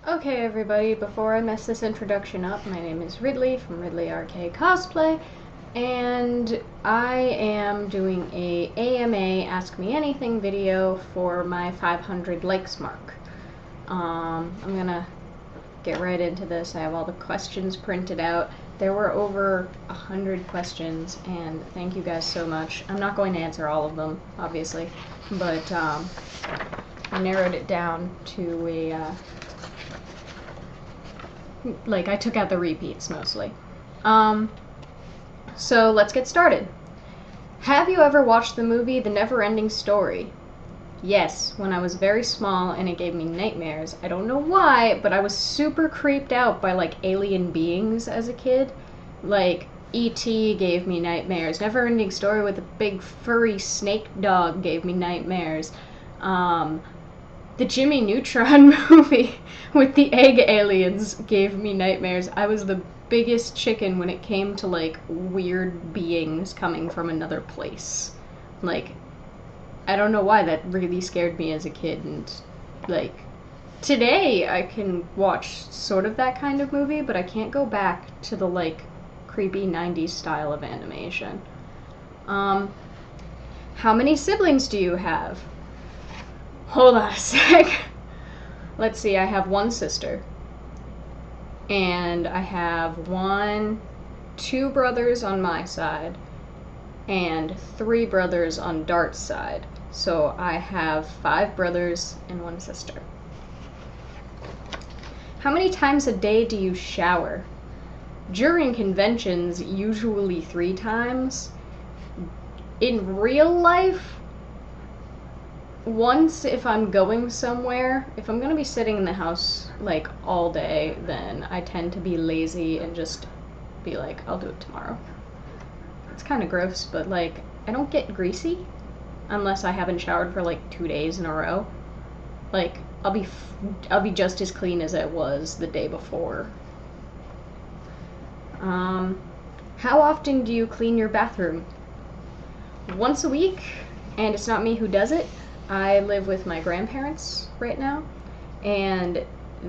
Okay, everybody, before I mess this introduction up, my name is Ridley from Ridley RK Cosplay, and I am doing a AMA Ask Me Anything video for my 500 likes mark. I'm gonna get right into this. I have all the questions printed out. There were over 100 questions, and thank you guys so much. I'm not going to answer all of them, obviously, but I narrowed it down to a I took out the repeats mostly. So let's get started. Have you ever watched the movie The Never-Ending Story? Yes, when I was very small and it gave me nightmares. I don't know why, but I was super creeped out by alien beings as a kid. E.T. gave me nightmares. Never-Ending Story with a big furry snake dog gave me nightmares. The Jimmy Neutron movie with the egg aliens gave me nightmares. I was the biggest chicken when it came to weird beings coming from another place. I don't know why that really scared me as a kid, and today I can watch sort of that kind of movie, but I can't go back to the creepy 90s style of animation. How many siblings do you have? Hold on a sec. Let's see, I have one sister. And I have two brothers on my side, and 3 brothers on Dart's side. So I have 5 brothers and 1 sister. How many times a day do you shower? During conventions, usually 3 times. In real life, once if I'm going somewhere. If I'm gonna be sitting in the house all day, then I tend to be lazy and just be I'll do it tomorrow. It's kind of gross, but I don't get greasy unless I haven't showered for 2 days in a row. I'll be just as clean as I was the day before. How often do you clean your bathroom? Once a week, and it's not me who does it. I live with my grandparents right now, and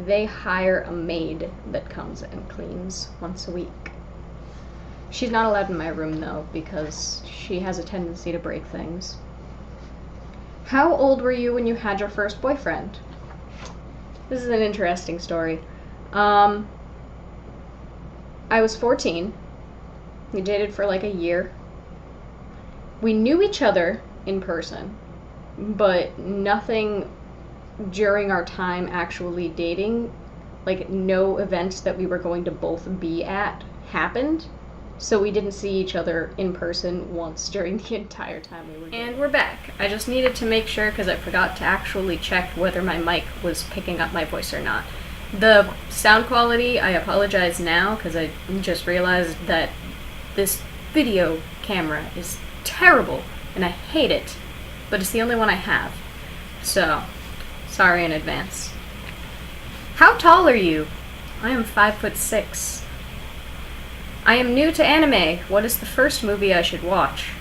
they hire a maid that comes and cleans once a week. She's not allowed in my room, though, because she has a tendency to break things. How old were you when you had your first boyfriend? This is an interesting story. I was 14. We dated for a year. We knew each other in person, but nothing during our time actually dating, no events that we were going to both be at happened, so we didn't see each other in person once during the entire time we were dating. And we're back. I just needed to make sure because I forgot to actually check whether my mic was picking up my voice or not. The sound quality, I apologize now because I just realized that this video camera is terrible and I hate it. But it's the only one I have. So, sorry in advance. How tall are you? I am 5'6". I am new to anime. What is the first movie I should watch?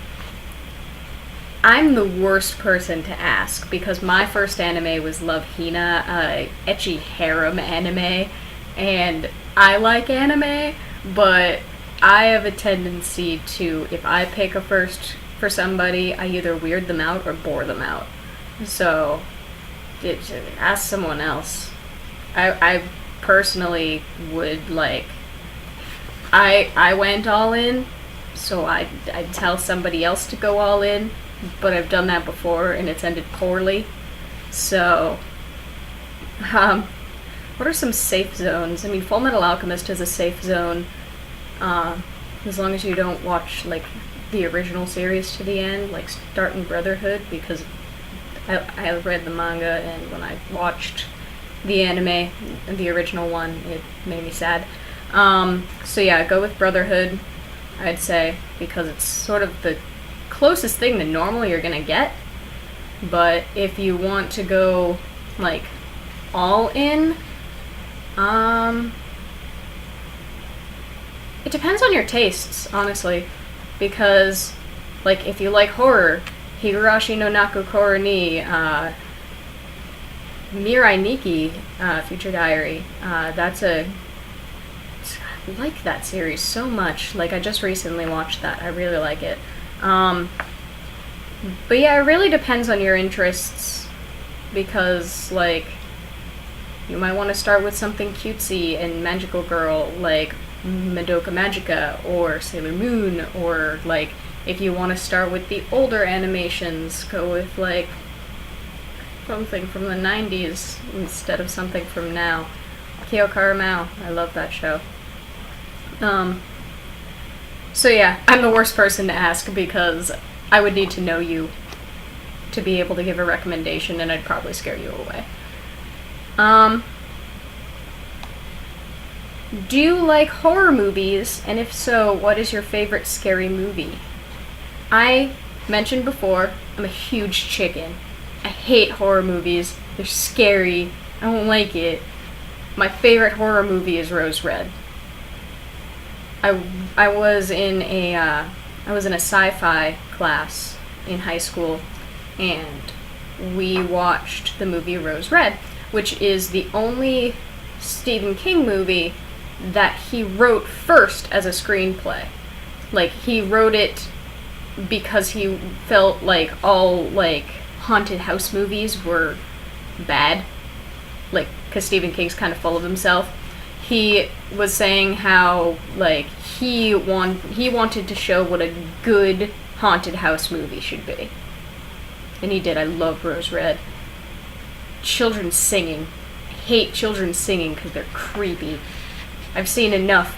I'm the worst person to ask because my first anime was Love Hina, ecchi harem anime, and I like anime, but I have a tendency to, if I pick a first for somebody, I either weird them out or bore them out. So, ask someone else. I personally would I went all in, so I'd tell somebody else to go all in, but I've done that before and it's ended poorly. So, what are some safe zones? I mean, Full Metal Alchemist is a safe zone, as long as you don't watch the original series to the end, starting Brotherhood, because I read the manga, and when I watched the anime, the original one, it made me sad. So yeah, go with Brotherhood, I'd say, because it's sort of the closest thing that normally you're gonna get. But if you want to go all in, it depends on your tastes, honestly. Because, if you like horror, Higurashi no Naku Koro ni Mirai Nikki, Future Diary. I like that series so much. Like, I just recently watched that. I really like it. But yeah, it really depends on your interests, because, like, you might want to start with something cutesy and magical girl, like Madoka Magica or Sailor Moon, or, like, if you want to start with the older animations, go with, like, something from the 90s instead of something from now. Kyokara Mao, I love that show. So yeah, I'm the worst person to ask because I would need to know you to be able to give a recommendation, and I'd probably scare you away. Do you like horror movies? And if so, what is your favorite scary movie? I mentioned before, I'm a huge chicken. I hate horror movies. They're scary. I don't like it. My favorite horror movie is Rose Red. I was in a sci-fi class in high school, and we watched the movie Rose Red, which is the only Stephen King movie that he wrote first as a screenplay. Like, he wrote it because he felt like all, like, haunted house movies were bad. Like, because Stephen King's kind of full of himself. He was saying how, like, he wanted to show what a good haunted house movie should be. And he did. I love Rose Red. Children singing. I hate children singing because they're creepy. I've seen enough,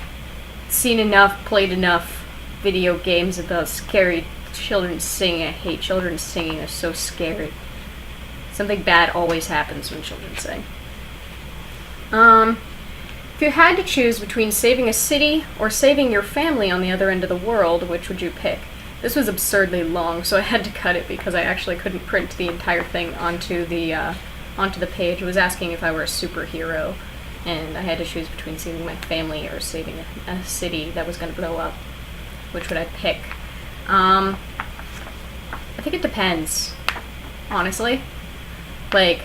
played enough video games about scary children singing. I hate children singing. They're so scary. Something bad always happens when children sing. If you had to choose between saving a city or saving your family on the other end of the world, which would you pick? This was absurdly long, so I had to cut it because I actually couldn't print the entire thing onto the page. It was asking if I were a superhero, and I had to choose between saving my family or saving a city that was going to blow up. Which would I pick? I think it depends, honestly. Like,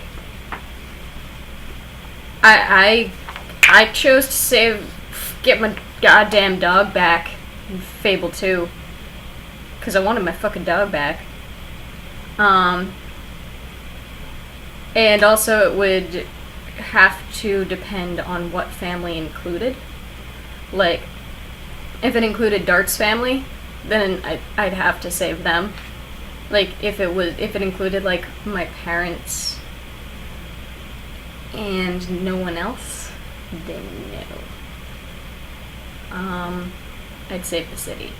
I chose to get my goddamn dog back in Fable 2. Because I wanted my fucking dog back. And also it would have to depend on what family included. Like, if it included Dart's family, then I'd have to save them. Like, if it included, like, my parents and no one else, then no. I'd save the city.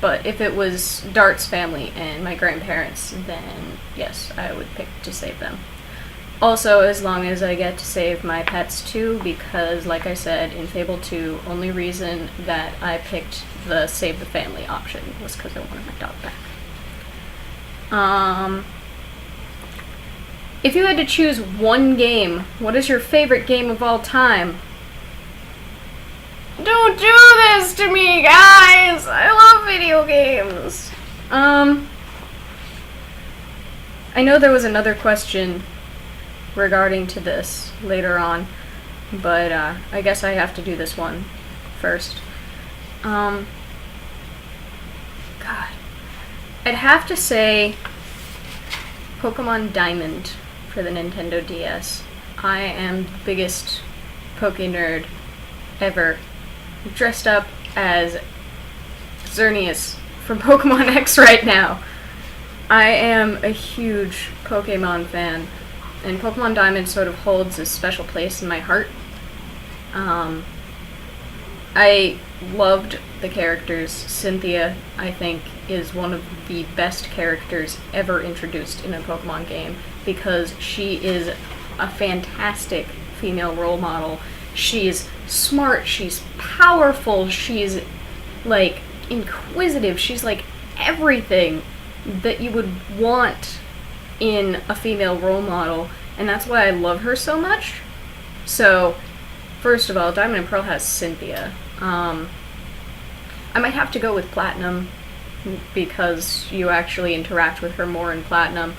But if it was Dart's family and my grandparents, then yes, I would pick to save them. Also, as long as I get to save my pets too, because like I said, in Fable 2, only reason that I picked the save the family option was because I wanted my dog back. If you had to choose one game, what is your favorite game of all time? Don't do this to me, guys! I love video games! I know there was another question regarding to this later on, but I guess I have to do this one first. God. I'd have to say Pokemon Diamond for the Nintendo DS. I am the biggest Poke nerd ever. I'm dressed up as Xerneas from Pokemon X right now. I am a huge Pokemon fan, and Pokemon Diamond sort of holds a special place in my heart. I loved the characters. Cynthia, I think, is one of the best characters ever introduced in a Pokemon game, because she is a fantastic female role model. She's smart, she's powerful, she's, like, inquisitive, she's, like, everything that you would want in a female role model, and that's why I love her so much. So, first of all, Diamond and Pearl has Cynthia. I might have to go with Platinum, because you actually interact with her more in Platinum,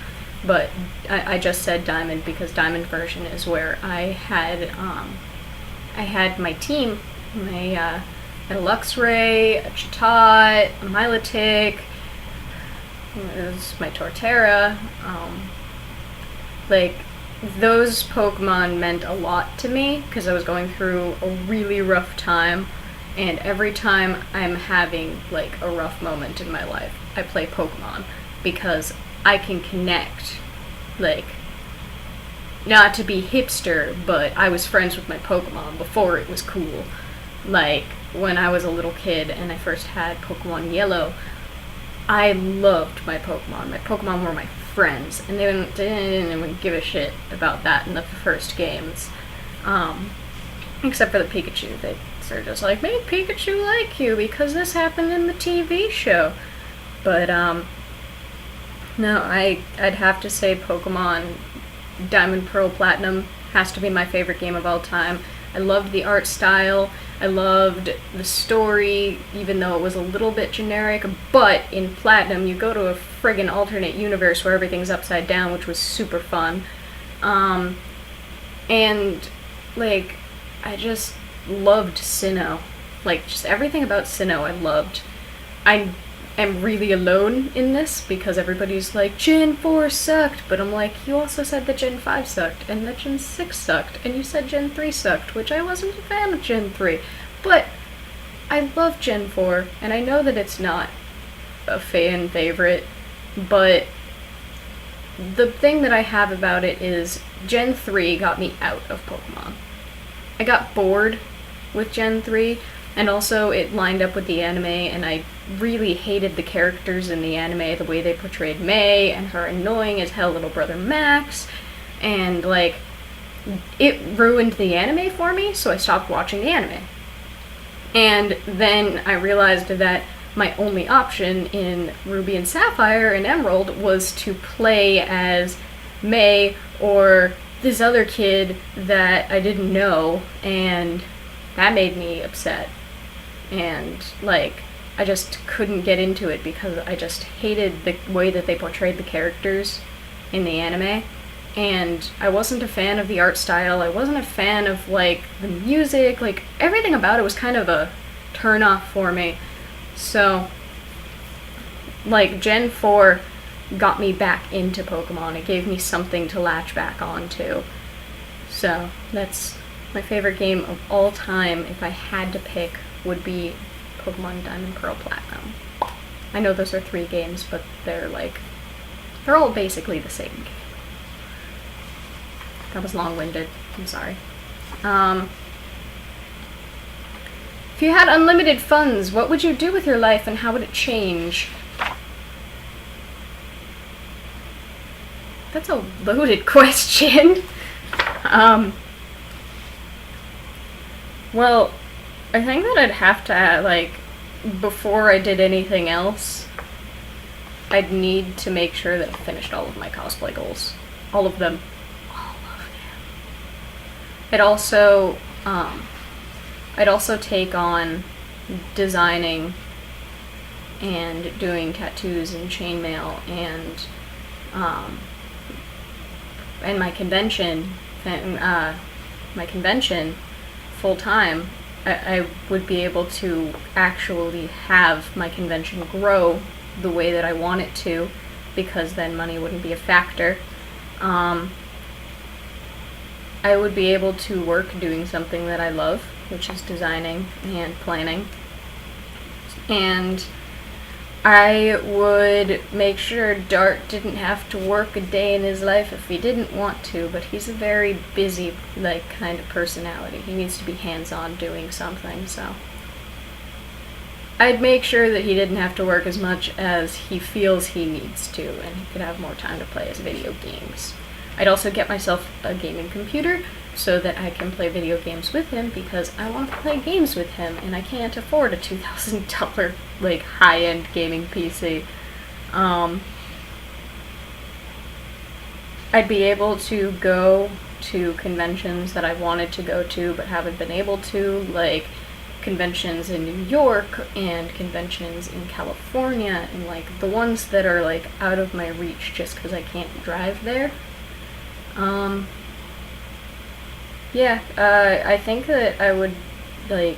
but I just said Diamond because Diamond version is where I had my team. I had a Luxray, a Chatot, a Milotic, it was my Torterra. Like, those Pokemon meant a lot to me because I was going through a really rough time, and every time I'm having like a rough moment in my life, I play Pokemon because I can connect. Like, not to be hipster, but I was friends with my Pokemon before it was cool. Like, when I was a little kid and I first had Pokemon Yellow, I loved my Pokemon. My Pokemon were my friends, and they didn't even give a shit about that in the first games. Except for the Pikachu. They're just like, make Pikachu like you because this happened in the TV show. But, no, I'd have to say Pokemon Diamond, Pearl, Platinum has to be my favorite game of all time. I loved the art style. I loved the story, even though it was a little bit generic, but in Platinum you go to a friggin' alternate universe where everything's upside down, which was super fun. And, like, I just loved Sinnoh. Like, just everything about Sinnoh I loved. I am really alone in this because everybody's like, Gen 4 sucked, but I'm like, you also said that Gen 5 sucked, and that Gen 6 sucked, and you said Gen 3 sucked, which I wasn't a fan of Gen 3. But I love Gen 4, and I know that it's not a fan favorite, but the thing that I have about it is Gen 3 got me out of Pokemon. I got bored with Gen 3, and also it lined up with the anime, and I really hated the characters in the anime, the way they portrayed May, and her annoying as hell little brother Max, and, like, it ruined the anime for me, so I stopped watching the anime. And then I realized that my only option in Ruby and Sapphire and Emerald was to play as May or this other kid that I didn't know, and that made me upset. And, like, I just couldn't get into it because I just hated the way that they portrayed the characters in the anime. And I wasn't a fan of the art style, I wasn't a fan of, like, the music, like, everything about it was kind of a turn-off for me. So, like, Gen 4 got me back into Pokemon. It gave me something to latch back onto. So, that's my favorite game of all time, if I had to pick, would be Pokemon Diamond, Pearl, Platinum. I know those are 3 games, but they're all basically the same game. That was long-winded. I'm sorry. If you had unlimited funds, what would you do with your life and how would it change? That's a loaded question. Well, I think that I'd have to, like, before I did anything else, I'd need to make sure that I finished all of my cosplay goals. All of them. I'd also take on designing and doing tattoos and chainmail and my convention full time. I would be able to actually have my convention grow the way that I want it to, because then money wouldn't be a factor. I would be able to work doing something that I love, which is designing and planning. And I would make sure Dart didn't have to work a day in his life if he didn't want to, but he's a very busy, like, kind of personality. He needs to be hands-on doing something, so I'd make sure that he didn't have to work as much as he feels he needs to, and he could have more time to play his video games. I'd also get myself a gaming computer so that I can play video games with him, because I want to play games with him, and I can't afford a $2,000, like, high-end gaming PC. I'd be able to go to conventions that I wanted to go to but haven't been able to, like conventions in New York and conventions in California, and like the ones that are like out of my reach just because I can't drive there. Yeah, I think that I would like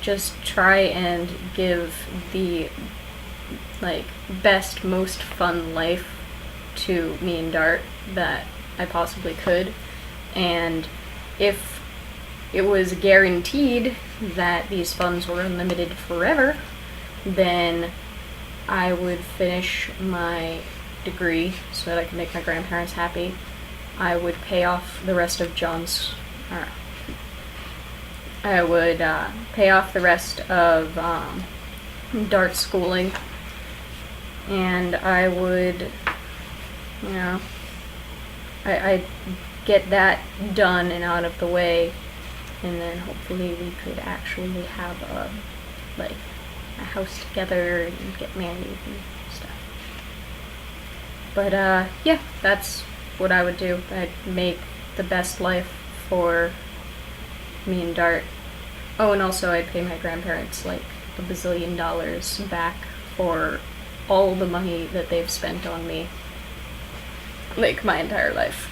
just try and give the like best, most fun life to me and Dart that I possibly could, and if it was guaranteed that these funds were unlimited forever, then I would finish my degree so that I could make my grandparents happy. I would pay off the rest of I would pay off the rest of Dart's schooling, and I would, you know, I'd get that done and out of the way, and then hopefully we could actually have a house together and get married and stuff. But yeah, that's what I would do. I'd make the best life for me and Dart. Oh, and also I'd pay my grandparents like $1 bazillion back for all the money that they've spent on me, like my entire life.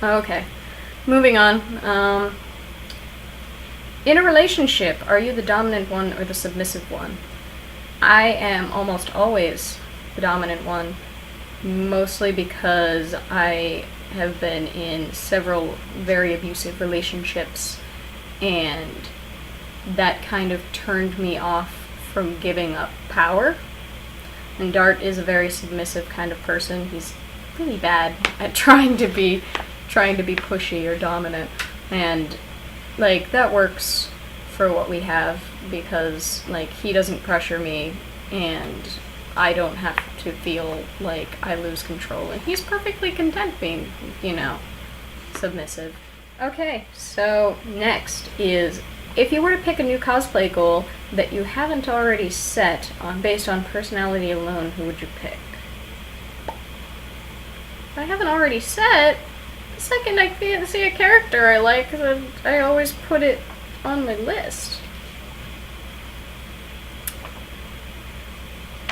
Okay, moving on. In a relationship, are you the dominant one or the submissive one? I am almost always the dominant one, mostly because I have been in several very abusive relationships, and that kind of turned me off from giving up power. And Dart is a very submissive kind of person. He's really bad at trying to be pushy or dominant, and like that works for what we have, because like he doesn't pressure me and I don't have to feel like I lose control, and he's perfectly content being, you know, submissive. Okay, so next is, if you were to pick a new cosplay goal that you haven't already set based on personality alone, who would you pick? If I haven't already set, the second I see a character I like, I always put it on my list.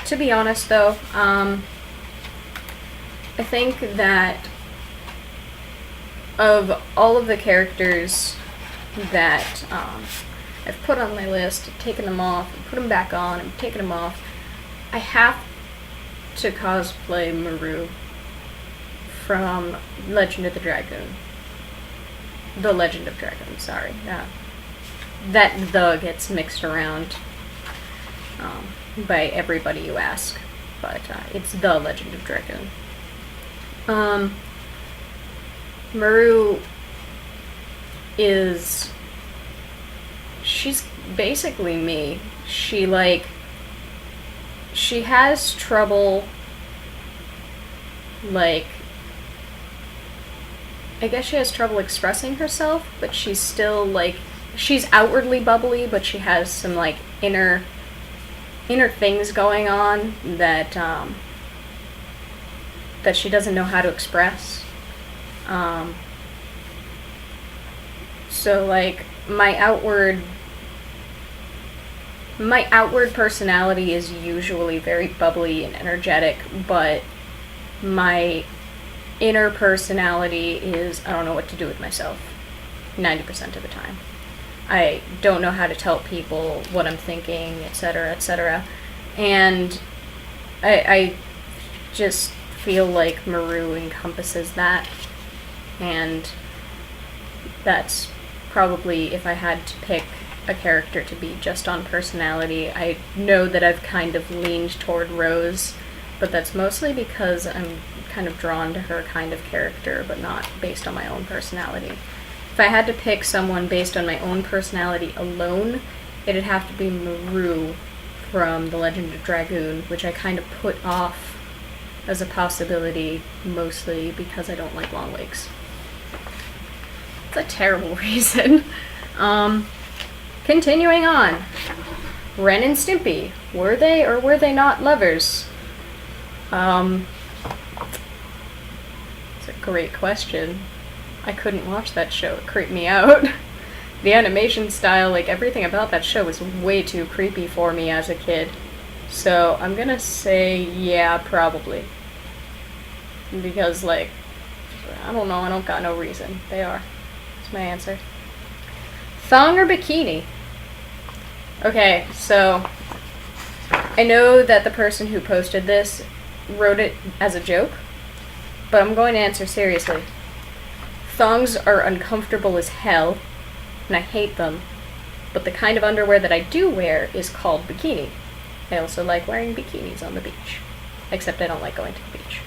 To be honest though, I think that of all of the characters that I've put on my list, taken them off, and put them back on, and taken them off, I have to cosplay Maru from Legend of the Dragoon. The Legend of Dragoon, sorry. That the gets mixed around by everybody you ask, but it's the Legend of Dragoon. Maru she's basically me. She has trouble, I guess she has trouble expressing herself, but she's still she's outwardly bubbly, but she has some inner things going on that that she doesn't know how to express. So my outward personality is usually very bubbly and energetic, but my inner personality is, I don't know what to do with myself 90% of the time. I don't know how to tell people what I'm thinking, etc., etc. And I just feel like Maru encompasses that, and that's probably, if I had to pick a character to be just on personality, I know that I've kind of leaned toward Rose, but that's mostly because I'm kind of drawn to her kind of character, but not based on my own personality. If I had to pick someone based on my own personality alone, it'd have to be Maru from The Legend of Dragoon, which I kind of put off as a possibility, mostly because I don't like long wigs. It's a terrible reason. Continuing on. Ren and Stimpy. Were they or were they not lovers? It's a great question. I couldn't watch that show. It creeped me out. the animation style, like, everything about that show was way too creepy for me as a kid. So I'm gonna say, yeah, probably. Because, like, I don't know, I don't got no reason. They are. That's my answer. Thong or bikini? Okay, so I know that the person who posted this wrote it as a joke, but I'm going to answer seriously. Thongs are uncomfortable as hell, and I hate them, but the kind of underwear that I do wear is called bikini. I also like wearing bikinis on the beach, except I don't like going to the beach.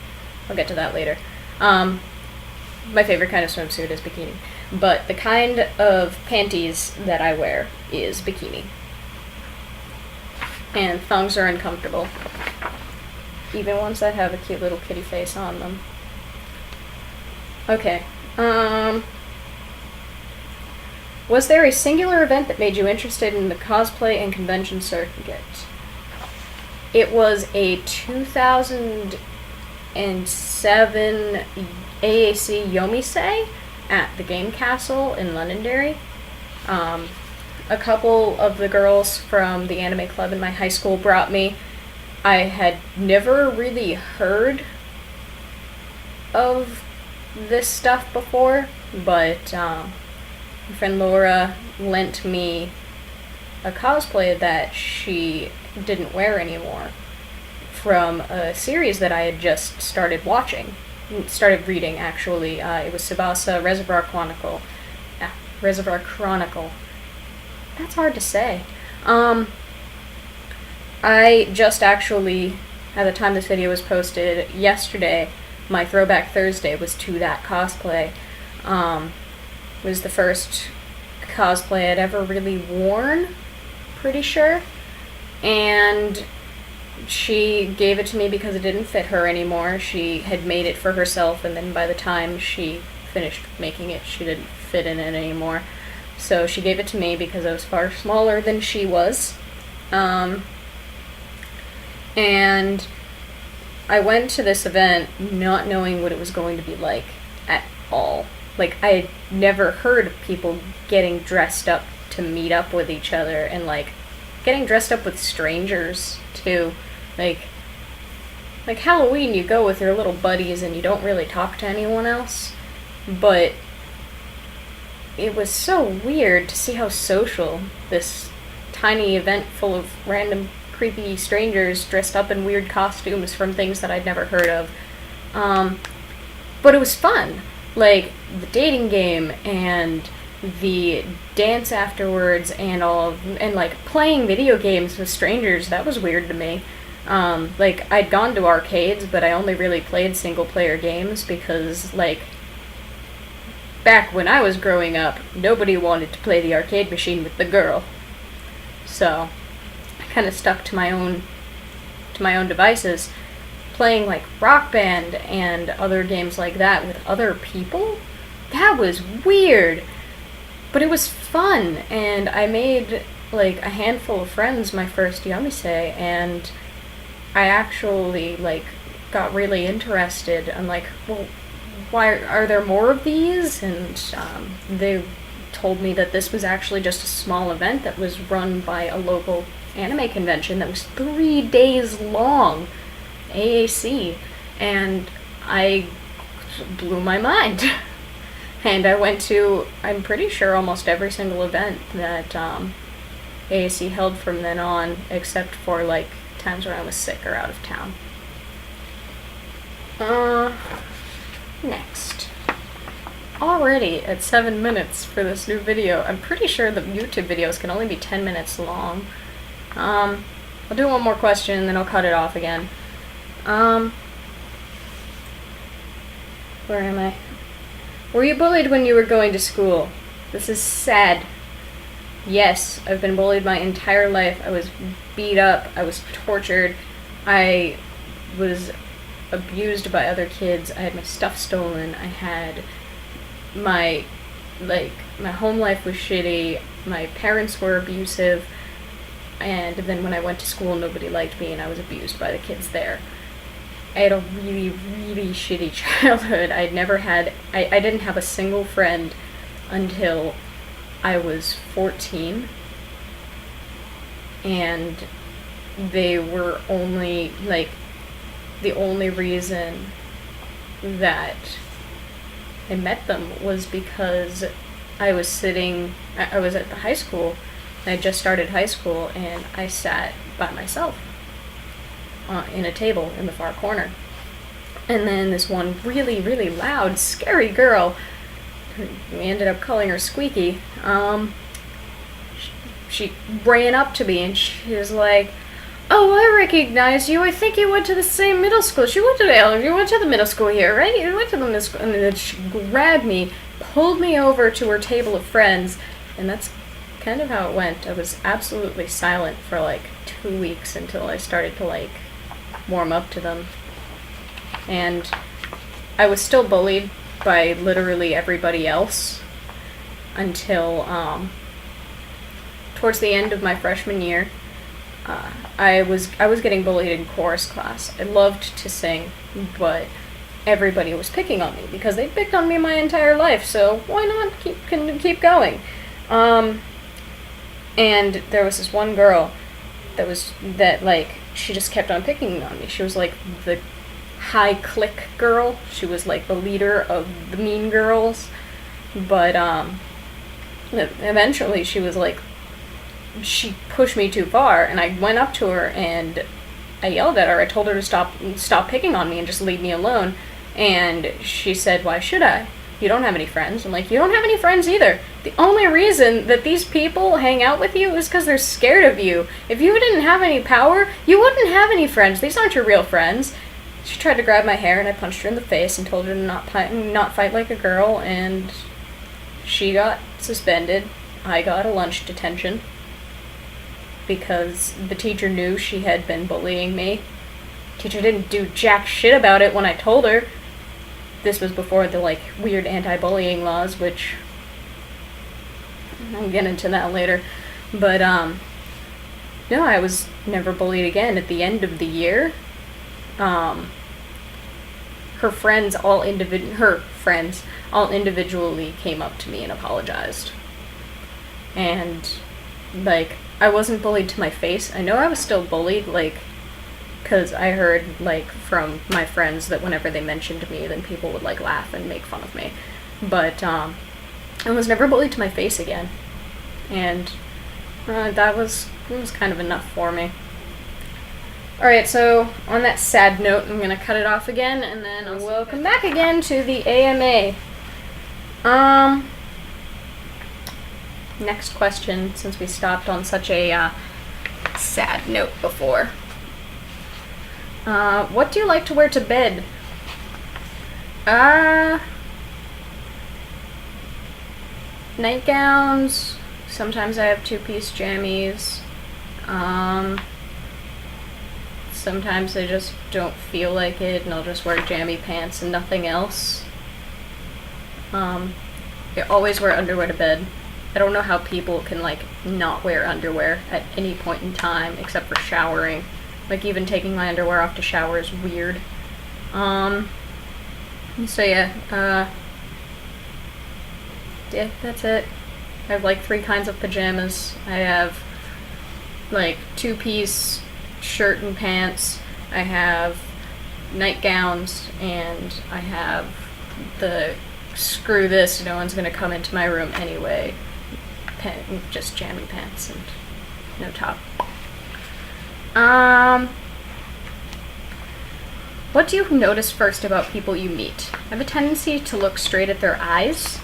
I'll get to that later. My favorite kind of swimsuit is bikini, but the kind of panties that I wear is bikini. And thongs are uncomfortable, even ones that have a cute little kitty face on them. Okay, was there a singular event that made you interested in the cosplay and convention circuit? It was a 2007 AAC Yomisei at the Game Castle in Londonderry. A couple of the girls from the anime club in my high school brought me. I had never really heard of this stuff before, but my friend Laura lent me a cosplay that she didn't wear anymore from a series that I had just started reading, actually. It was Tsubasa Reservoir Chronicle. Reservoir Chronicle. That's hard to say. I just actually, at the time this video was posted yesterday, my Throwback Thursday was to that cosplay. It was the first cosplay I'd ever really worn, pretty sure. And she gave it to me because it didn't fit her anymore. She had made it for herself, and then by the time she finished making it, she didn't fit in it anymore. So she gave it to me because I was far smaller than she was. And I went to this event not knowing what it was going to be like at all. Like, I had never heard of people getting dressed up to meet up with each other, and, like, getting dressed up with strangers, too. Like Halloween, you go with your little buddies and you don't really talk to anyone else. But it was so weird to see how social this tiny event full of random creepy strangers dressed up in weird costumes from things that I'd never heard of. But it was fun. Like, the dating game and the dance afterwards and like playing video games with strangers, that was weird to me. Like, I'd gone to arcades, but I only really played single player games because, like, back when I was growing up, nobody wanted to play the arcade machine with the girl. So I kind of stuck to my own devices, playing like Rock Band and other games like that with other people. That was weird, but it was fun, and I made like a handful of friends my first Yomisei, and I actually like got really interested. I'm like, well, why are there more of these? And they told me that this was actually just a small event that was run by a local anime convention that was 3 days long, AAC, and I blew my mind. And I went to, I'm pretty sure, almost every single event that AAC held from then on, except for like times when I was sick or out of town. Next. Already at 7 minutes for this new video. I'm pretty sure the YouTube videos can only be 10 minutes long. I'll do one more question and then I'll cut it off again. Where am I? Were you bullied when you were going to school? This is sad. Yes, I've been bullied my entire life. I was beat up. I was tortured. I was abused by other kids. I had my stuff stolen. I had my home life was shitty. My parents were abusive. And then when I went to school, nobody liked me and I was abused by the kids there. I had a really, really shitty childhood. I didn't have a single friend until I was 14, and they were only, like, the only reason that I met them was because I was at the high school, and I just started high school, and I sat by myself in a table in the far corner. And then this one really, really loud, scary girl, we ended up calling her Squeaky, she ran up to me and she was like, "Oh, I recognize you. I think you went to the same middle school." You went to the middle school here, right? You went to the middle school. And then she grabbed me, pulled me over to her table of friends, and that's kind of how it went. I was absolutely silent for like 2 weeks until I started to like warm up to them. And I was still bullied by literally everybody else until towards the end of my freshman year. I was getting bullied in chorus class. I loved to sing, but everybody was picking on me because they picked on me my entire life. So why not keep going? And there was this one girl that she just kept on picking on me. She was like the high clique girl. She was like the leader of the mean girls. But eventually she was like, she pushed me too far, and I went up to her and I yelled at her. I told her to stop picking on me and just leave me alone. And she said, "Why should I? You don't have any friends." I'm like, "You don't have any friends either. The only reason that these people hang out with you is because they're scared of you. If you didn't have any power, you wouldn't have any friends. These aren't your real friends." She tried to grab my hair, and I punched her in the face and told her to not fight like a girl, and she got suspended. I got a lunch detention because the teacher knew she had been bullying me. Teacher didn't do jack shit about it when I told her. This was before the like weird anti-bullying laws, which I'll get into that later. But no, I was never bullied again. At the end of the year, her friends all individually came up to me and apologized. And like, I wasn't bullied to my face. I know I was still bullied, like, because I heard, like, from my friends that whenever they mentioned me, then people would, like, laugh and make fun of me. But, I was never bullied to my face again. And it was kind of enough for me. Alright, so, on that sad note, I'm gonna cut it off again, and then we'll come back again to the AMA. Next question, since we stopped on such a sad note before. What do you like to wear to bed? Nightgowns. Sometimes I have two-piece jammies. Sometimes I just don't feel like it, and I'll just wear jammy pants and nothing else. I always wear underwear to bed. I don't know how people can, like, not wear underwear at any point in time, except for showering. Like, even taking my underwear off to shower is weird. So yeah, yeah, that's it. I have, like, 3 kinds of pajamas. I have, like, two-piece shirt and pants. I have nightgowns, and I have the screw this, no one's gonna come into my room anyway. Just jammy pants and no top. What do you notice first about people you meet? I have a tendency to look straight at their eyes.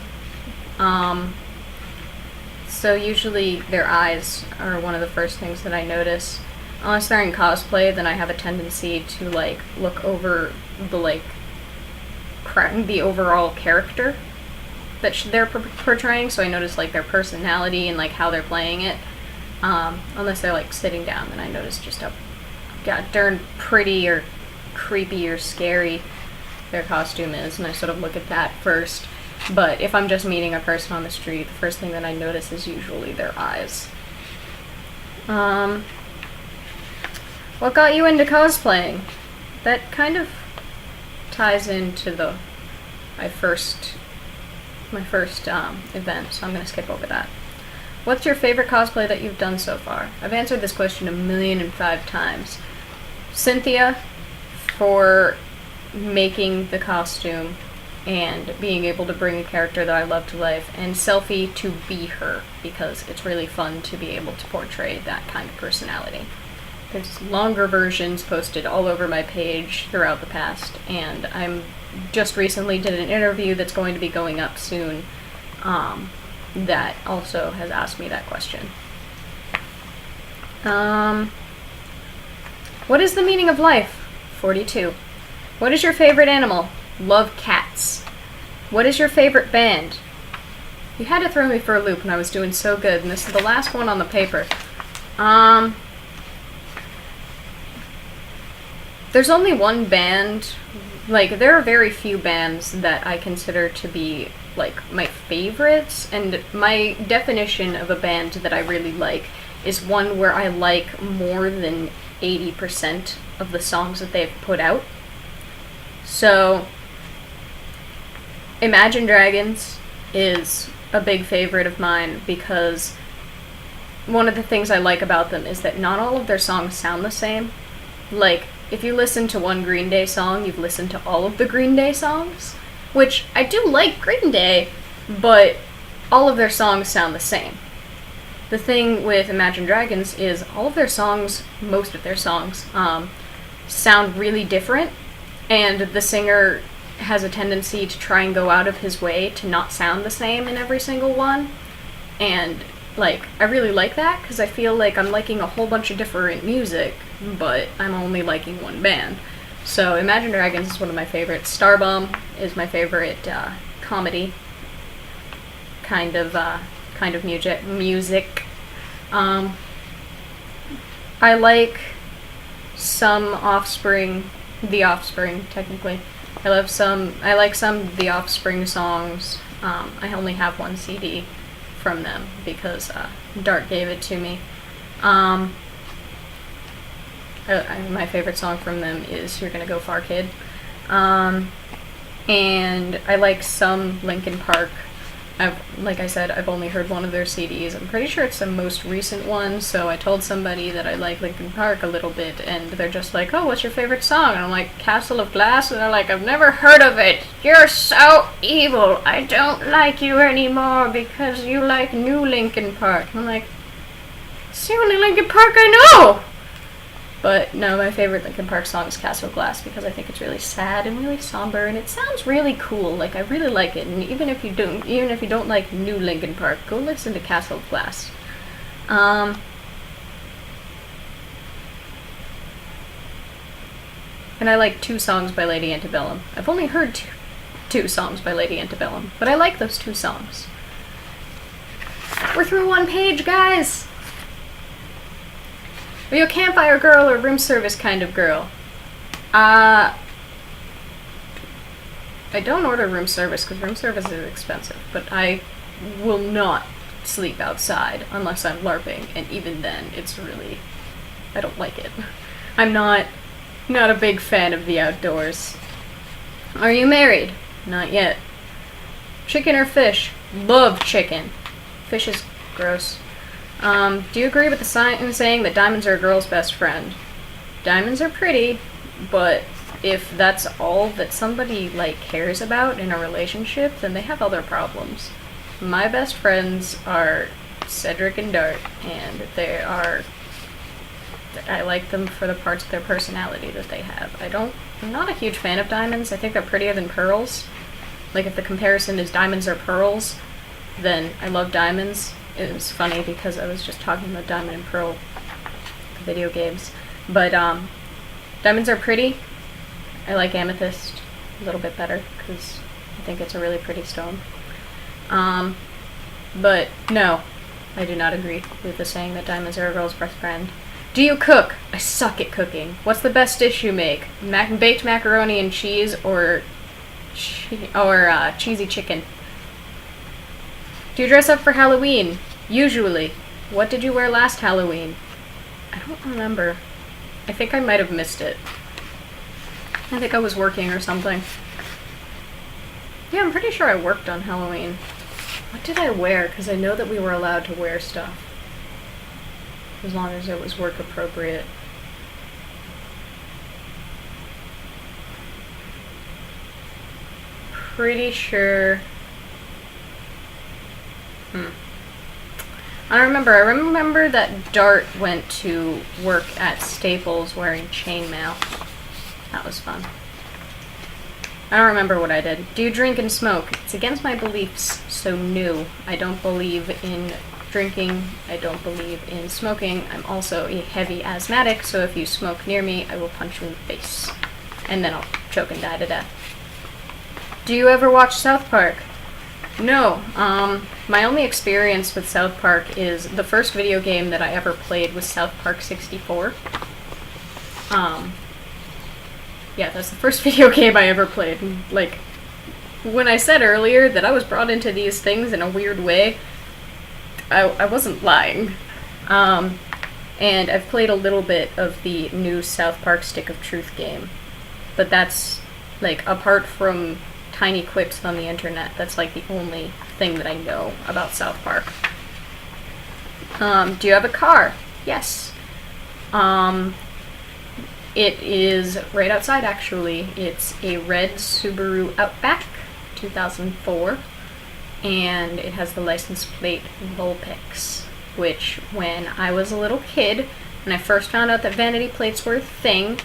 So usually their eyes are one of the first things that I notice. Unless they're in cosplay, then I have a tendency to like look over the the overall character that they're portraying, so I notice like their personality and like how they're playing it. Unless they're like sitting down, then I notice just how darn pretty or creepy or scary their costume is, and I sort of look at that first. But if I'm just meeting a person on the street, the first thing that I notice is usually their eyes. What got you into cosplaying? That kind of ties into my first event, so I'm going to skip over that. What's your favorite cosplay that you've done so far? I've answered this question 1,000,005 times. Cynthia, for making the costume and being able to bring a character that I love to life, and Selfie to be her, because it's really fun to be able to portray that kind of personality. There's longer versions posted all over my page throughout the past, and I'm just recently did an interview that's going to be going up soon that also has asked me that question. What is the meaning of life? 42. What is your favorite animal? Love cats. What is your favorite band? You had to throw me for a loop when I was doing so good, and this is the last one on the paper. There's only one band, like, there are very few bands that I consider to be, like, my favorites, and my definition of a band that I really like is one where I like more than 80% of the songs that they've put out. So, Imagine Dragons is a big favorite of mine because one of the things I like about them is that not all of their songs sound the same. Like, if you listen to one Green Day song, you've listened to all of the Green Day songs, which I do like Green Day, but all of their songs sound the same. The thing with Imagine Dragons is all of their songs, most of their songs, sound really different, and the singer has a tendency to try and go out of his way to not sound the same in every single one. And, like, I really like that, because I feel like I'm liking a whole bunch of different music, but I'm only liking one band. So Imagine Dragons is one of my favorites. Starbomb is my favorite comedy kind of music. I like some Offspring, The Offspring, technically. I like some The Offspring songs. I only have one CD from them because Dart gave it to me. My favorite song from them is You're Gonna Go Far, Kid. And I like some Linkin Park. Like I said, I've only heard one of their CDs. I'm pretty sure it's the most recent one, so I told somebody that I like Linkin Park a little bit, and they're just like, oh, what's your favorite song? And I'm like, Castle of Glass? And they're like, I've never heard of it. You're so evil. I don't like you anymore because you like new Linkin Park. I'm like, it's the only Linkin Park I know! But no, my favorite Linkin Park song is Castle of Glass because I think it's really sad and really somber, and it sounds really cool. Like, I really like it. And even if you don't like new Linkin Park, go listen to Castle of Glass. And I like 2 songs by Lady Antebellum. I've only heard two songs by Lady Antebellum, but I like those 2 songs. We're through one page, guys! Are you a campfire girl or room service kind of girl? I don't order room service because room service is expensive, but I will not sleep outside unless I'm LARPing, and even then, it's really... I don't like it. I'm not a big fan of the outdoors. Are you married? Not yet. Chicken or fish? Love chicken. Fish is gross. Do you agree with the saying that diamonds are a girl's best friend? Diamonds are pretty, but if that's all that somebody, like, cares about in a relationship, then they have other problems. My best friends are Cedric and Dart, and I like them for the parts of their personality that they have. I'm not a huge fan of diamonds. I think they're prettier than pearls. Like, if the comparison is diamonds or pearls, then I love diamonds. It was funny because I was just talking about Diamond and Pearl video games. But, diamonds are pretty. I like amethyst a little bit better because I think it's a really pretty stone. But, no, I do not agree with the saying that diamonds are a girl's best friend. Do you cook? I suck at cooking. What's the best dish you make? Baked macaroni and cheese or cheesy chicken? Do you dress up for Halloween? Usually. What did you wear last Halloween? I don't remember. I think I might have missed it. I think I was working or something. Yeah, I'm pretty sure I worked on Halloween. What did I wear? Because I know that we were allowed to wear stuff. As long as it was work appropriate. Pretty sure... I don't remember. I remember that Dart went to work at Staples wearing chainmail. That was fun. I don't remember what I did. Do you drink and smoke? It's against my beliefs, so no. I don't believe in drinking. I don't believe in smoking. I'm also a heavy asthmatic, so if you smoke near me, I will punch you in the face. And then I'll choke and die to death. Do you ever watch South Park? No. My only experience with South Park is the first video game that I ever played was South Park 64. Yeah, that's the first video game I ever played. Like, when I said earlier that I was brought into these things in a weird way, I wasn't lying. And I've played a little bit of the new South Park Stick of Truth game. But that's, like, apart from tiny quips on the internet, that's, like, the only thing that I know about South Park. Do you have a car? Yes. It is right outside, actually. It's a red Subaru Outback, 2004, and it has the license plate Vulpix, which, when I was a little kid, when I first found out that vanity plates were a thing,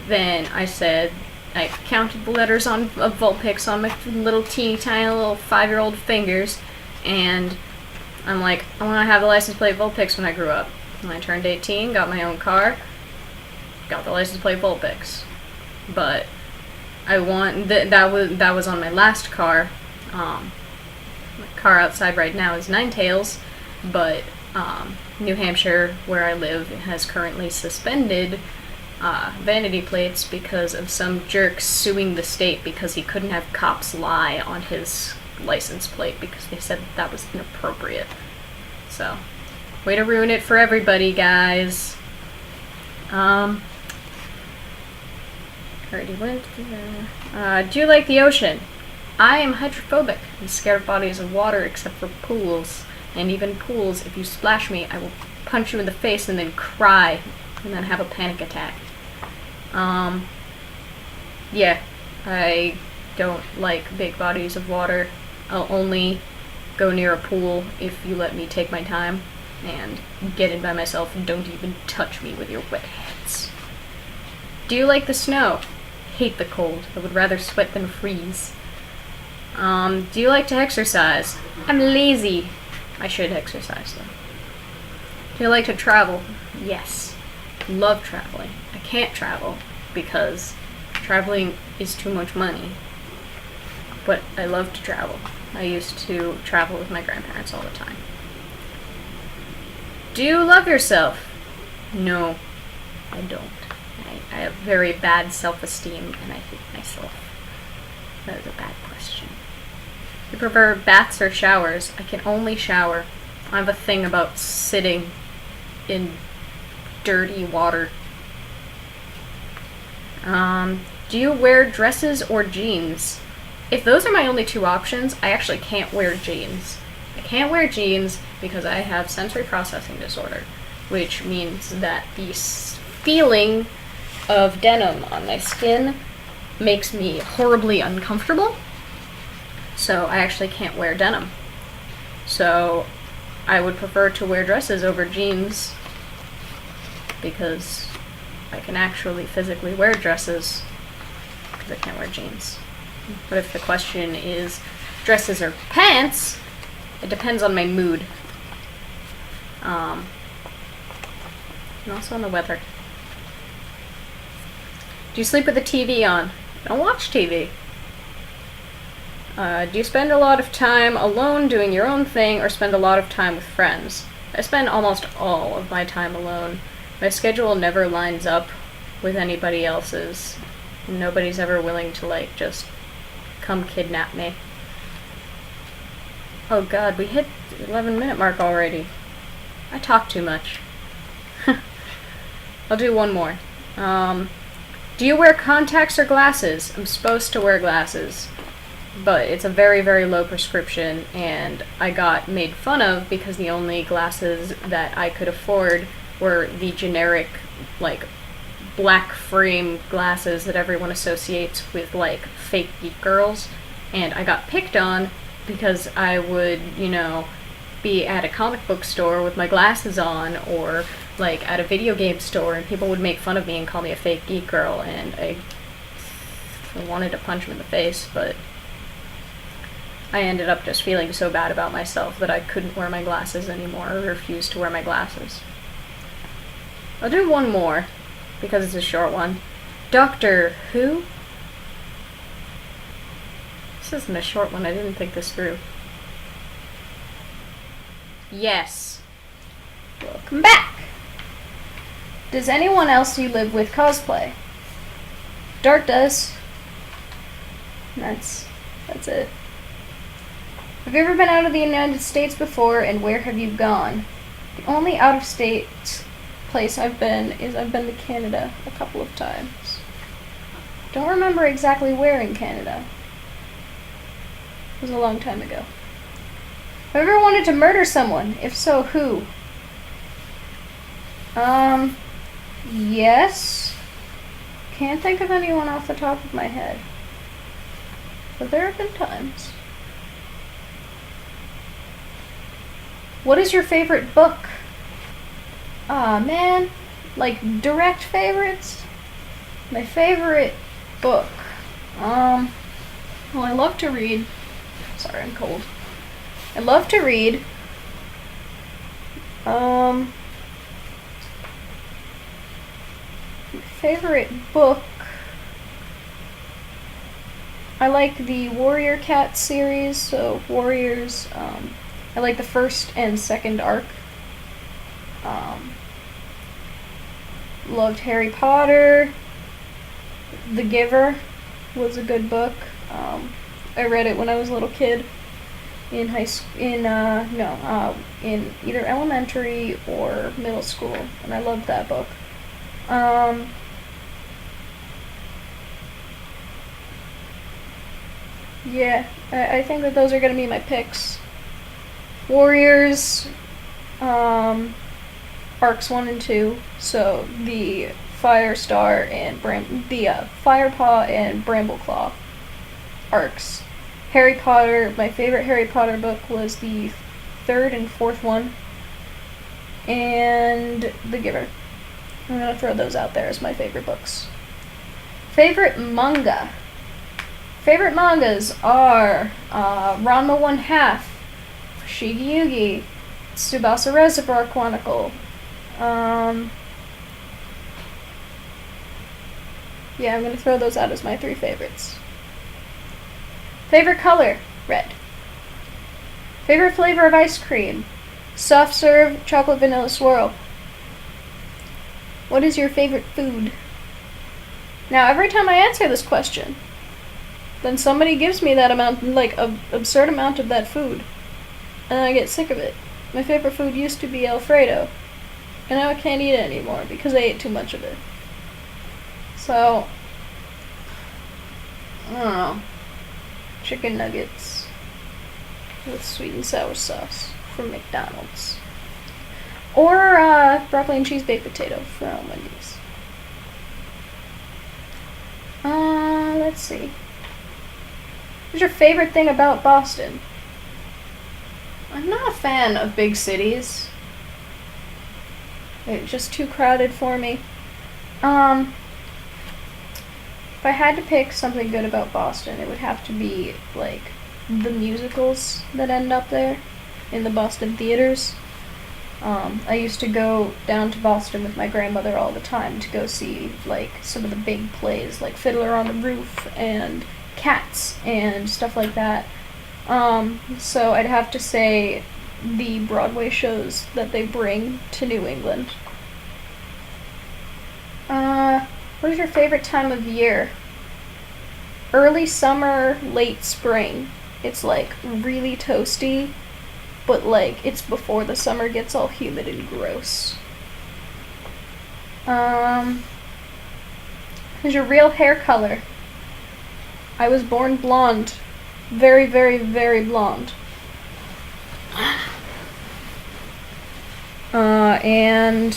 then I said, I counted the letters of Vulpix on my little teeny tiny little 5-year-old fingers, and I'm like, I want to have the license plate Vulpix when I grew up. When I turned 18, got my own car, got the license plate Vulpix. But I want that was on my last car. My car outside right now is Ninetails, but New Hampshire, where I live, has currently suspended vanity plates because of some jerk suing the state because he couldn't have cops lie on his license plate because they said that was inappropriate. So, way to ruin it for everybody, guys. Already went there. Do you like the ocean? I am hydrophobic and scared of bodies of water except for pools. And even pools, if you splash me, I will punch you in the face and then cry and then have a panic attack. Yeah, I don't like big bodies of water. I'll only go near a pool if you let me take my time and get in by myself and don't even touch me with your wet hands. Do you like the snow? Hate the cold. I would rather sweat than freeze. Do you like to exercise? I'm lazy. I should exercise though. Do you like to travel? Yes. Love traveling. I can't travel because traveling is too much money. But I love to travel. I used to travel with my grandparents all the time. Do you love yourself? No, I don't. I have very bad self-esteem and I hate myself. That is a bad question. Do you prefer baths or showers? I can only shower. I have a thing about sitting in dirty water. Do you wear dresses or jeans? If those are my only two options, I actually can't wear jeans. I can't wear jeans because I have sensory processing disorder, which means that the feeling of denim on my skin makes me horribly uncomfortable. So I actually can't wear denim. So I would prefer to wear dresses over jeans because I can actually physically wear dresses because I can't wear jeans. But if the question is dresses or pants, it depends on my mood. And also on the weather. Do you sleep with the TV on? I don't watch TV. Do you spend a lot of time alone doing your own thing or spend a lot of time with friends? I spend almost all of my time alone. My schedule never lines up with anybody else's. Nobody's ever willing to, like, just come kidnap me. Oh god, we hit the 11-minute mark already. I talk too much. I'll do one more. Do you wear contacts or glasses? I'm supposed to wear glasses. but it's a very, very low prescription, and I got made fun of because the only glasses that I could afford were the generic, like, black frame glasses that everyone associates with, like, fake geek girls, and I got picked on because I would, be at a comic book store with my glasses on, or, like, at a video game store, and people would make fun of me and call me a fake geek girl, and I wanted to punch him in the face, but I ended up just feeling so bad about myself that I couldn't wear my glasses anymore, or refused to wear my glasses. I'll do one more, because it's a short one. Doctor Who? This isn't a short one, I didn't think this through. Yes. Welcome back! Does anyone else you live with cosplay? Dart does. That's it. Have you ever been out of the United States before, and where have you gone? The only out-of-state place I've been to Canada a couple of times. Don't remember exactly where in Canada. It was a long time ago. Have you ever wanted to murder someone? If so, who? Yes. Can't think of anyone off the top of my head. But there have been times. What is your favorite book? Aw, man. Like, direct favorites? My favorite book. Well, I love to read. Sorry, I'm cold. I love to read. My favorite book. I like the Warrior Cat series, so Warriors. I like the first and second arc. Loved Harry Potter. The Giver was a good book. I read it when I was a little kid in in either elementary or middle school, and I loved that book. Yeah, I think that those are gonna be my picks. Warriors, arcs 1 and 2, so the Firestar and Firepaw and Brambleclaw arcs. Harry Potter, my favorite Harry Potter book was the 3rd and 4th one, and The Giver. I'm gonna throw those out there as my favorite books. Favorite manga. Favorite mangas are Ranma 1/2, Shigi Yugi, Tsubasa Reservoir Chronicle. Yeah, I'm gonna throw those out as my 3 favorites. Favorite color? Red. Favorite flavor of ice cream? Soft serve, chocolate vanilla swirl. What is your favorite food? Now, every time I answer this question, then somebody gives me that amount, like, an absurd amount of that food, and I get sick of it. My favorite food used to be Alfredo, and now I can't eat it anymore because I ate too much of it. So, I don't know. Chicken nuggets with sweet and sour sauce from McDonald's. Or broccoli and cheese baked potato from Wendy's. Let's see. What's your favorite thing about Boston? I'm not a fan of big cities. They're just too crowded for me. If I had to pick something good about Boston, it would have to be, like, the musicals that end up there in the Boston theaters. I used to go down to Boston with my grandmother all the time to go see, like, some of the big plays, like Fiddler on the Roof and Cats and stuff like that. So I'd have to say the Broadway shows that they bring to New England. What is your favorite time of year? Early summer, late spring. It's, like, really toasty, but, like, it's before the summer gets all humid and gross. What's your real hair color? I was born blonde. Very, very, very blonde. And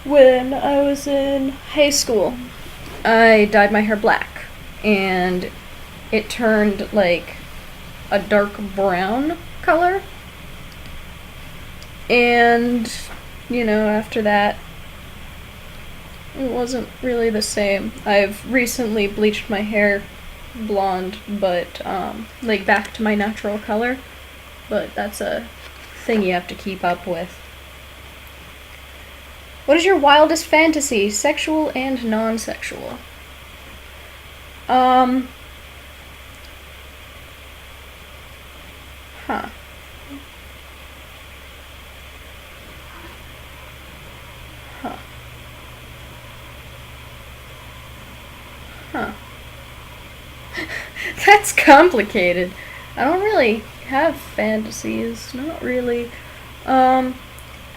when I was in high school, I dyed my hair black, and it turned like a dark brown color. And, you know, after that, it wasn't really the same. I've recently bleached my hair blonde, but, like, back to my natural color. But that's a thing you have to keep up with. What is your wildest fantasy, sexual and non-sexual? Huh. Huh. Huh. That's complicated. I don't really have fantasies. Not really. I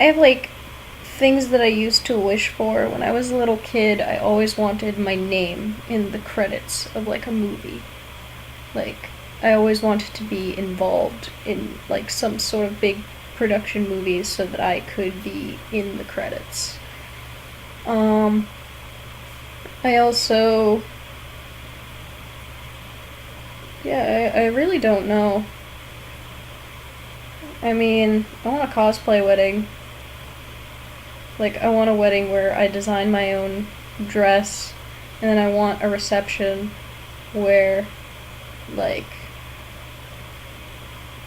have, like, things that I used to wish for. When I was a little kid, I always wanted my name in the credits of, like, a movie. Like, I always wanted to be involved in, like, some sort of big production movies so that I could be in the credits. I also... Yeah, I really don't know. I mean, I want a cosplay wedding. Like, I want a wedding where I design my own dress, and then I want a reception where, like,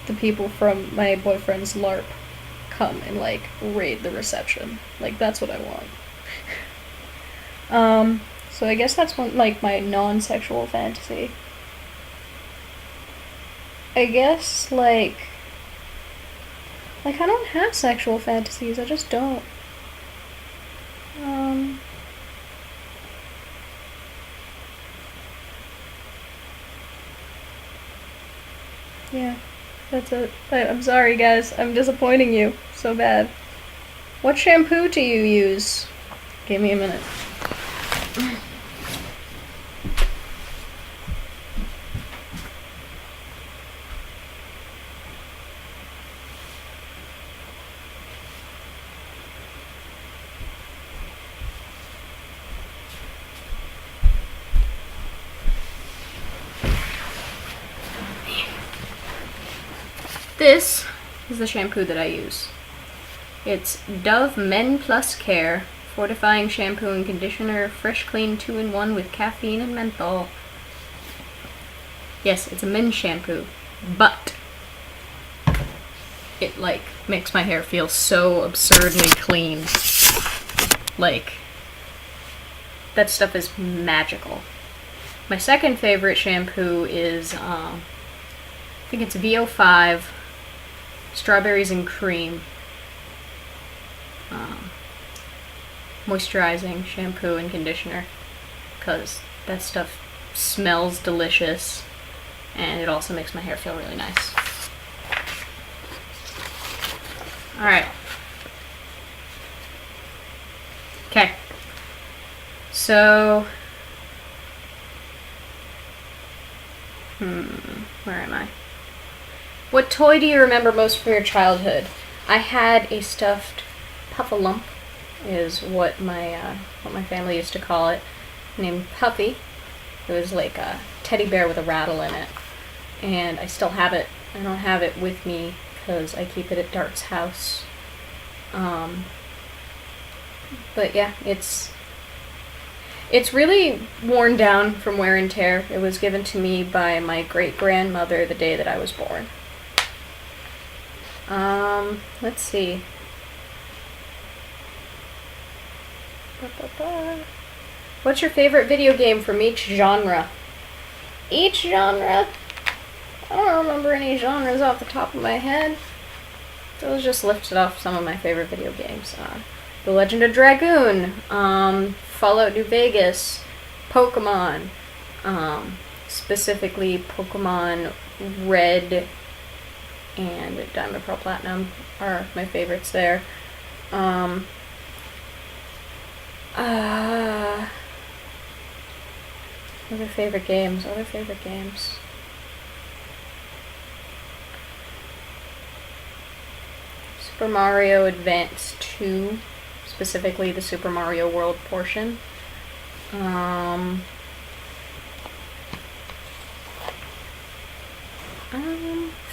the people from my boyfriend's LARP come and, like, raid the reception. Like, that's what I want. So I guess that's one, like, my non-sexual fantasy. I guess, like, I don't have sexual fantasies, I just don't. Yeah, that's it. I'm sorry, guys, I'm disappointing you so bad. What shampoo do you use? Give me a minute. This is the shampoo that I use. It's Dove Men Plus Care Fortifying Shampoo and Conditioner, Fresh Clean 2-in-1 with caffeine and menthol. Yes, it's a men's shampoo, but it, like, makes my hair feel so absurdly clean. Like, that stuff is magical. My second favorite shampoo is, I think it's VO5 Strawberries and Cream moisturizing shampoo and conditioner, because that stuff smells delicious and it also makes my hair feel really nice. Alright. Okay. So, where am I? What toy do you remember most from your childhood? I had a stuffed Puffalump, is what my family used to call it, named Puffy. It was like a teddy bear with a rattle in it, and I still have it. I don't have it with me because I keep it at Dart's house. But yeah, it's really worn down from wear and tear. It was given to me by my great-grandmother the day that I was born. Let's see. What's your favorite video game from each genre? Each genre? I don't remember any genres off the top of my head. Those just lifted off some of my favorite video games. The Legend of Dragoon, Fallout New Vegas, Pokemon, specifically Pokemon Red and Diamond, Pearl, Platinum are my favorites there. Other favorite games, other favorite games. Super Mario Advance 2, specifically the Super Mario World portion.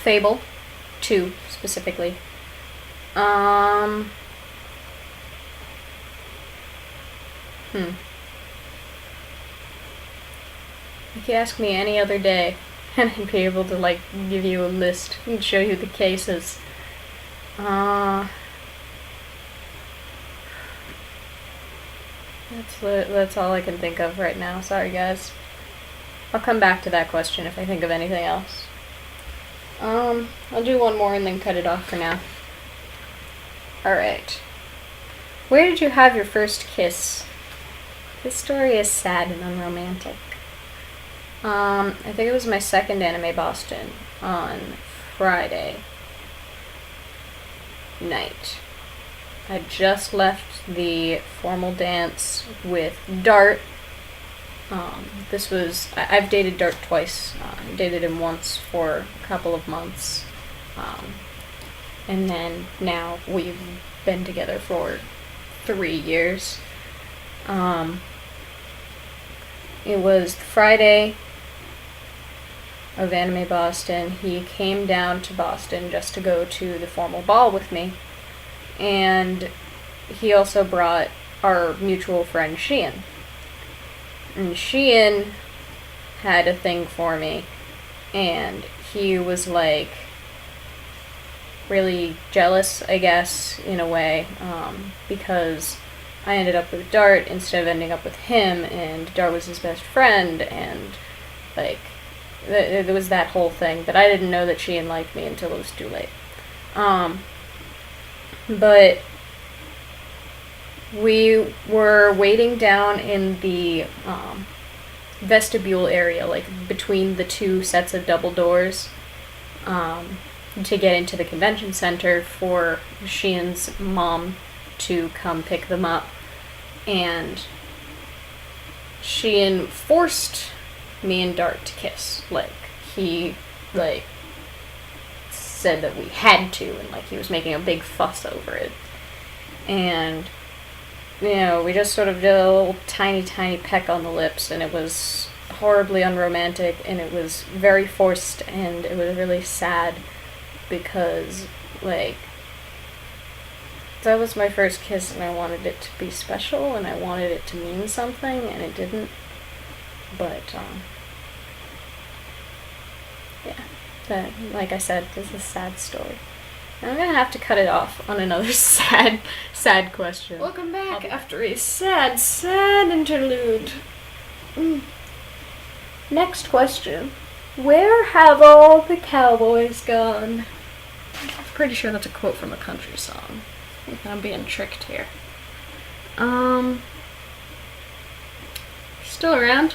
Fable 2, specifically. You could ask me any other day, and I'd be able to, like, give you a list and show you the cases. That's all I can think of right now. Sorry, guys. I'll come back to that question if I think of anything else. I'll do one more and then cut it off for now. Alright. Where did you have your first kiss? This story is sad and unromantic. I think it was my second Anime Boston on Friday night. I just left the formal dance with Dart. This was, I've dated Dart twice. I dated him once for a couple of months. And then now we've been together for 3 years. It was Friday of Anime Boston. He came down to Boston just to go to the formal ball with me. And he also brought our mutual friend Sheehan. And Sheehan had a thing for me. And he was like really jealous, I guess, in a way, because I ended up with Dart instead of ending up with him, and Dart was his best friend, and like there was that whole thing. But I didn't know that Sheehan liked me until it was too late. But we were waiting down in the vestibule area, like between the two sets of double doors, to get into the convention center for Sheehan's mom to come pick them up. And Sheehan forced me and Dart to kiss. Like, he, like, said that we had to, and, like, he was making a big fuss over it. And, you know, we just sort of did a little tiny, tiny peck on the lips, and it was horribly unromantic, and it was very forced, and it was really sad, because, like, that was my first kiss, and I wanted it to be special, and I wanted it to mean something, and it didn't. But, yeah, that, like I said, is a sad story. And I'm gonna have to cut it off on another sad question. Welcome back after a sad interlude. Next question. Where have all the cowboys gone? I'm pretty sure that's a quote from a country song. I think I'm being tricked here. Still around.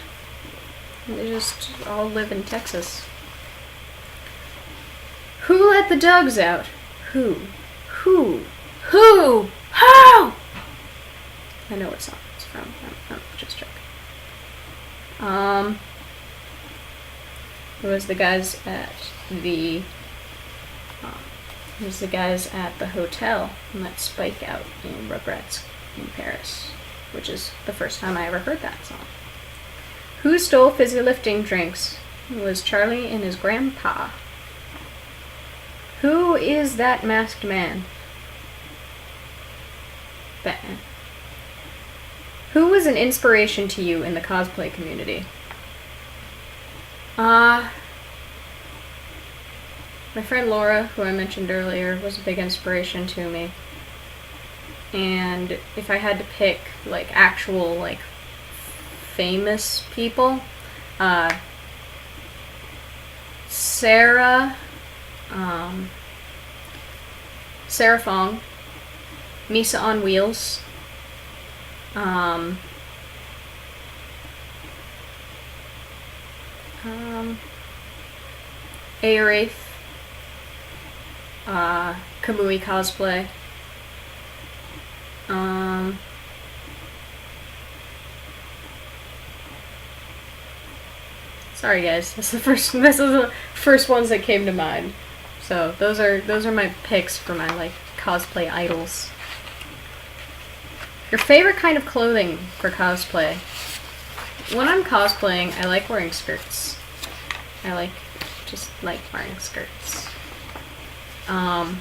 They just all live in Texas. Who let the dogs out? Who? How? I know what song it's from. I'm just joking. It was the guys at the hotel on that Spike Out in Rugrats in Paris, which is the first time I ever heard that song. Who stole fizzy lifting drinks? It was Charlie and his grandpa. Who is that masked man? Batman. Who was an inspiration to you in the cosplay community? My friend Laura, who I mentioned earlier, was a big inspiration to me. And if I had to pick, like, actual, like, famous people, Sarah Fong, Misa on Wheels, Aeraith, Kamui Cosplay, Sorry guys, this is the first ones that came to mind. So those are my picks for my like cosplay idols. Your favorite kind of clothing for cosplay? When I'm cosplaying, I like wearing skirts. I just like wearing skirts. I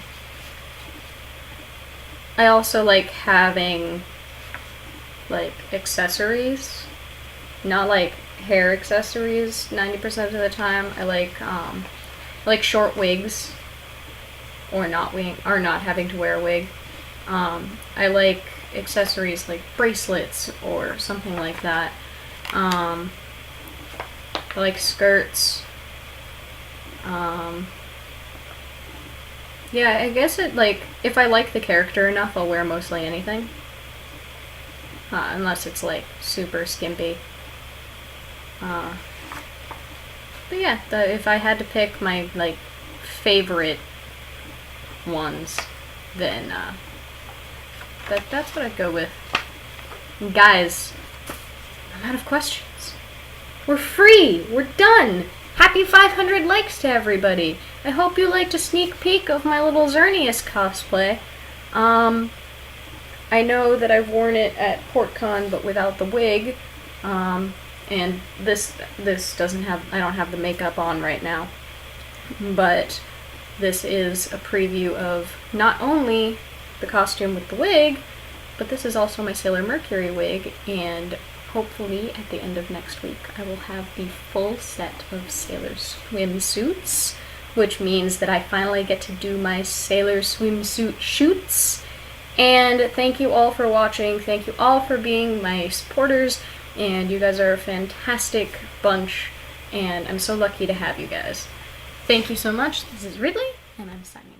also like having like accessories, not like hair accessories 90% of the time. I like short wigs, or not having to wear a wig. I like accessories like bracelets or something like that. I like skirts. Yeah, I guess if I like the character enough, I'll wear mostly anything. Unless it's like super skimpy. But yeah, if I had to pick my like favorite ones, then that's what I'd go with. And guys, I'm out of questions. We're free! We're done! Happy 500 likes to everybody! I hope you liked a sneak peek of my little Xerneas cosplay. I know that I've worn it at PortCon, but without the wig. And this doesn't have, I don't have the makeup on right now. But this is a preview of not only the costume with the wig, but this is also my Sailor Mercury wig, and hopefully at the end of next week I will have the full set of Sailor swimsuits, which means that I finally get to do my Sailor swimsuit shoots. And thank you all for watching, thank you all for being my supporters, and you guys are a fantastic bunch, and I'm so lucky to have you guys. Thank you so much. This is Ridley, and I'm signing off.